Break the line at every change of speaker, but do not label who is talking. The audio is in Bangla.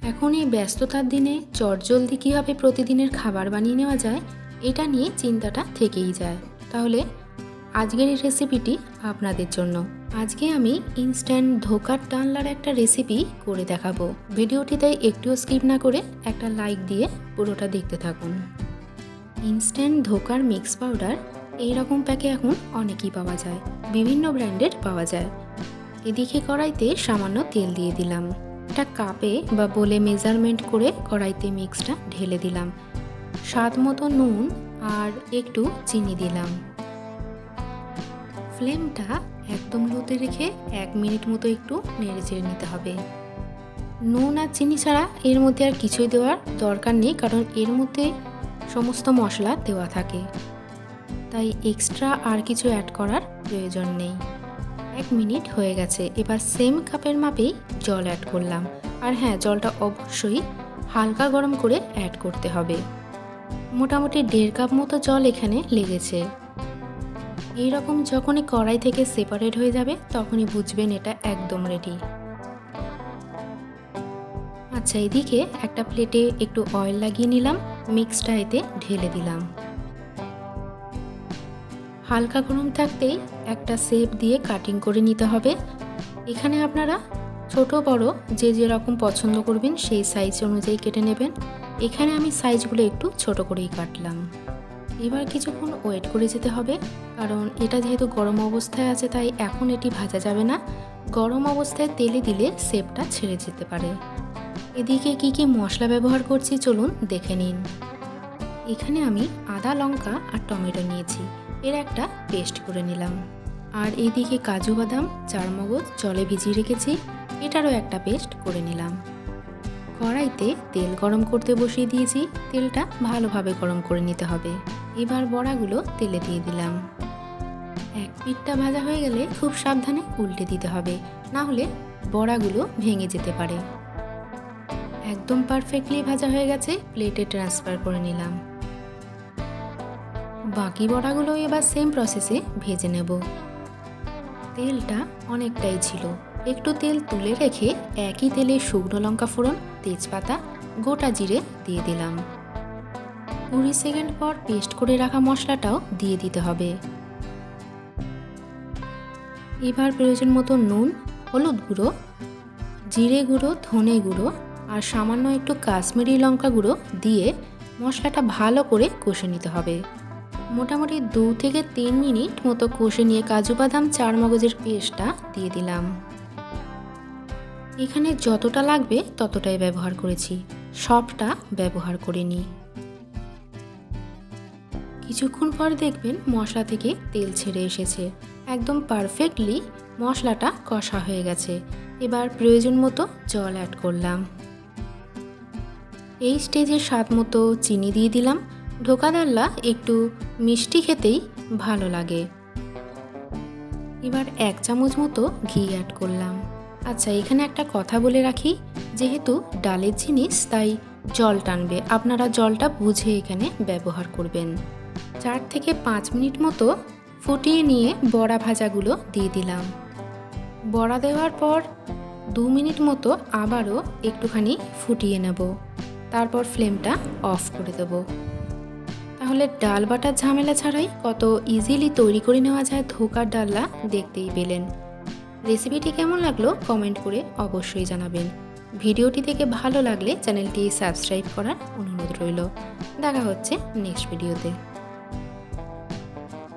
এখন এই ব্যস্ততার দিনে চটজলদি কীভাবে প্রতিদিনের খাবার বানিয়ে নেওয়া যায় এটা নিয়ে চিন্তাটা থেকেই যায়। তাহলে আজকের এই রেসিপিটি আপনাদের জন্য। আজকে আমি ইনস্ট্যান্ট ধোকার ডালনার একটা রেসিপি করে দেখাবো। ভিডিওটি তাই একটুও স্কিপ না করে একটা লাইক দিয়ে পুরোটা দেখতে থাকুন। ইনস্ট্যান্ট ধোকার মিক্স পাউডার এইরকম প্যাকে এখন অনেকই পাওয়া যায়, বিভিন্ন ব্র্যান্ডের পাওয়া যায়। এদিকে কড়াইতে সামান্য তেল দিয়ে দিলাম, একটা কাপে বা বলে মেজারমেন্ট করে কড়াইতে মিক্সটা ঢেলে দিলাম, স্বাদ মতো নুন আর একটু চিনি দিলাম। ফ্লেমটা একদম লোতে রেখে 1 মিনিট মতো একটু নেড়ে চেড়ে নিতে হবে। নুন আর চিনি ছাড়া এর মধ্যে আর কিছুই দেওয়ার দরকার নেই, কারণ এর মধ্যে সমস্ত মশলা দেওয়া থাকে, তাই এক্সট্রা আর কিছু অ্যাড করার প্রয়োজন নেই। 1 মিনিট হয়ে গেছে। এবার সেম কাপের মাপেই জল অ্যাড করলাম, আর হ্যাঁ, জলটা অবশ্যই হালকা গরম করে অ্যাড করতে হবে। মোটামুটি 1.5 কাপ মতো জল এখানে লেগেছে। এইরকম যখনই কড়াই থেকে সেপারেট হয়ে যাবে তখনই বুঝবেন এটা একদম রেডি। আচ্ছা, এদিকে একটা প্লেটে একটু অয়েল লাগিয়ে নিলাম, মিক্সটা এতে ঢেলে দিলাম। হালকা গরম থাকতেই একটা শেপ দিয়ে কাটিং করে নিতে হবে। এখানে আপনারা ছোট বড় যে যেরকম পছন্দ করবেন সেই সাইজ অনুযায়ী কেটে নেবেন। এখানে আমি সাইজগুলো একটু ছোট করেই কাটলাম। এবার কিছুক্ষণ ওয়েট করে যেতে হবে, কারণ এটা যেহেতু গরম অবস্থায় আছে তাই এখন এটি ভাজা যাবে না। গরম অবস্থায় তেলে দিলে শেপটা ছেড়ে যেতে পারে। এদিকে কি কি মশলা ব্যবহার করছি চলুন দেখে নিন। এখানে আমি আদা, লঙ্কা আর টমেটো নিয়েছি, এর একটা পেস্ট করে নিলাম। আর এইদিকে কাজু বাদাম, চারমগজ জলে ভিজিয়ে রেখেছি, এটারও একটা পেস্ট করে নিলাম। কড়াইতে তেল গরম করতে বসিয়ে দিয়েছি, তেলটা ভালোভাবে গরম করে নিতে হবে। এবার বড়াগুলো তেলে দিয়ে দিলাম। এক পিঠটা ভাজা হয়ে গেলে খুব সাবধানে উল্টে দিতে হবে, না হলে বড়াগুলো ভেঙে যেতে পারে। একদম পারফেক্টলি ভাজা হয়ে গেছে, প্লেটে ট্রান্সফার করে নিলাম। বাকি বড়াগুলো এবার সেম প্রসেসে ভেজে নেব। তেলটা অনেকটাই ছিল, একটু তেল তুলে রেখে একই তেলে শুকনো লঙ্কা ফোড়ন, তেজপাতা, গোটা জিরে দিয়ে দিলাম। 20 সেকেন্ড পর পেস্ট করে রাখা মশলাটাও দিয়ে দিতে হবে। এবার প্রয়োজন মতো নুন, হলুদ গুঁড়ো, জিরে গুঁড়ো, ধনে গুঁড়ো আর সামান্য একটু কাশ্মীরি লঙ্কা গুঁড়ো দিয়ে মশলাটা ভালো করে কষে নিতে হবে। মোটামুটি 2 থেকে 3 মিনিট মতো কষে নিয়ে কাজু বাদাম, চারমগজের পেস্টটা দিয়ে দিলাম। এখানে যতটা লাগবে ততটাই ব্যবহার করেছি, সবটা ব্যবহার করিনি। কিছুক্ষণ পর দেখবেন মশলা থেকে তেল ছেড়ে এসেছে, একদম পারফেক্টলি মশলাটা কষা হয়ে গেছে। এবার প্রয়োজন মতো জল অ্যাড করলাম। এই স্টেজে স্বাদ মতো চিনি দিয়ে দিলাম। ধোকা ডালনা একটু মিষ্টি খেতেই ভালো লাগে। এবার 1 চামচ মতো ঘি অ্যাড করলাম। আচ্ছা, এখানে একটা কথা বলে রাখি, যেহেতু ডালের জিনিস তাই জল টানবে, আপনারা জলটা বুঝে এখানে ব্যবহার করবেন। 4 থেকে 5 মিনিট মতো ফুটিয়ে নিয়ে বড়া ভাজাগুলো দিয়ে দিলাম। বড়া দেওয়ার পর 2 মিনিট মতো আবারও একটুখানি ফুটিয়ে নেব, তারপর ফ্লেমটা অফ করে দেব। তাহলে ডাল বাটার ঝামেলা ছাড়াই কত ইজিলি তৈরি করে নেওয়া যায় ধোকার ডালনা দেখতেই পেলেন। রেসিপিটি কেমন লাগলো কমেন্ট করে অবশ্যই জানাবেন। ভিডিওটি দেখে ভালো লাগলে চ্যানেলটি সাবস্ক্রাইব করার অনুরোধ রইল। দেখা হচ্ছে নেক্সট ভিডিওতে।